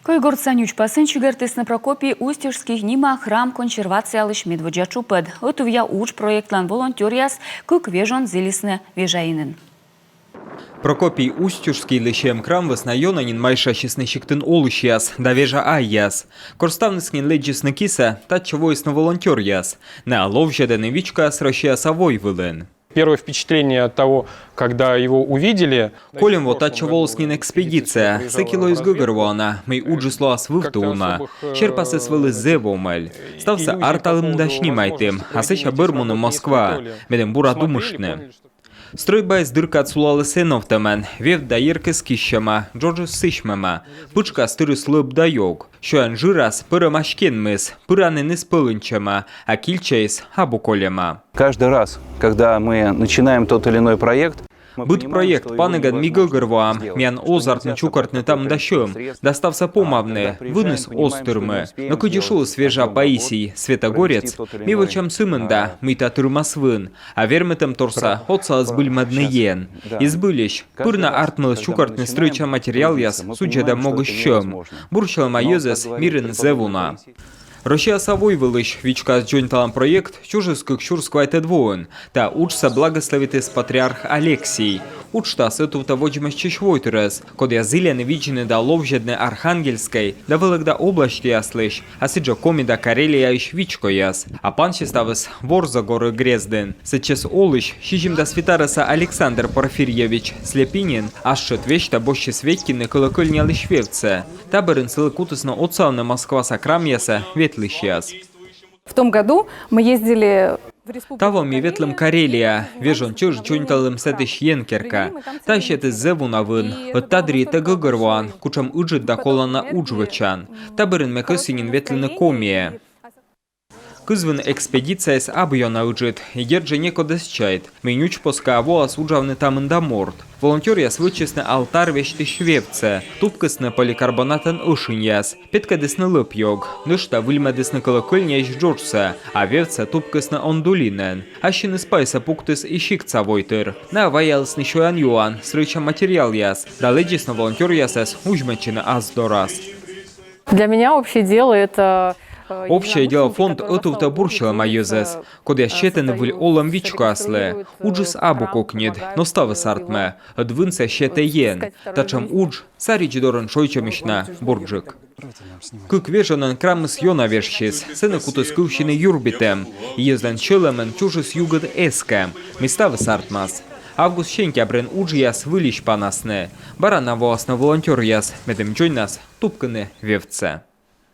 Койгорцан учпасын чугертесны Прокопий Устюжских нима храм консервациялыш медводжа чупед. Отувя уч проектлан волонтерияс кук вежон зелисны вежаинын. Прокопий Устюжский лещем храм веснайонанин майша чеснищиктын олышяс, да вежа айяс. Корставныскин леджисны киса, тат чевойсны волонтерияс. На ловжедены вичка с рощиасовой вылен. Первое впечатление от того, когда его увидели... Колем вот отчеволснин экспедиция, секило из Гугервана, мы уджисло асвывтуна, черпасы свылы зевомель, стався арталым дашнимайтым, а сеча бырмуны Москва, медем бурадумышны. Стройба из дырка отсулалы сеновтамен, вев даерка с кищама, Джорджу сышмама, пучка стыры слып дайог, шоян жирас пырамашкен мыс, пыранын из пылынчама, а кильчайс абуколема. Каждый раз, когда мы начинаем тот или иной проект, Быт проект панеган мигогервам, мян озартны чукартны там дащем, достався помавны, вынес остырмы, но кудишул свежа Паисий, Светогорец, мивочам сымында, мыта тырмасвын, а вермытым торса отца сбыльмадныен. Избылищ, пырна артмыл чукартны стройча материал яс, суджеда могущем, бурчал майозес мирен зевуна. Роща совой вылыш, вичка с джойнталом проект чужеских чурсквайте двоен, та учса благословитес патриарх Алексий. Учта сету-то воджимас чешвойтерес, код я зыляны вичины да ловжедны Архангельской, да вылыгда области яслыш, а сиджа комида Карелия ищ вичко яс, а панчи ставес вор за горы Грезден. Сейчас олыш, щижим да свитареса Александр Порфирьевич Слепинин, аж шет вещта бощи светкины колокольня лишвевце. Таборын сылыкутысно отцавна Москва сакрамьяса ветлыщас. В том году мы ездили в республику. Того ми ветлым Карелия, вежон чуж джунталым сетыш енкерка. Тащет из зевунавын, от тадри тагыгырван, кучам уджит да колана уджвачан. Таборын мекосинин ветлыны комия. Кызвын экспедиция с абьона уджит, и герджи некодесчайт. Менюч поска авоас уджавны там индаморт. Волонтерияс вычесны алтар вещты швевце, тупкасны поликарбонатан ушиньяс, петкадесны лыпьог, нышта выльмадесны колокольня ищ джорджса, а вевце тупкасны ондулинен, ащины спайса пуктыс и щикца войтыр. На ваялсны шоян юан, срыча материал яс, да леджесны волонтериясас ужмечины аздорас. Для меня общее дело это... Общее дело фонд отувта бурчила майозес, код я щетен выль олам вичку асле, уджис абу кокнет, но ставы сартме, двынца щете ен, тачам удж, сарич дорон шойчамишна, бурджик. Кык вежанан крамыс йона вешчис, сены кутыс кывщины юрбитем, ездан челемен чужис югад эскем, миставы сартмас. Август щенки абрен удж яс вылищ панасне, барана воасна волонтер яс, медем джойнас тупканы вевце.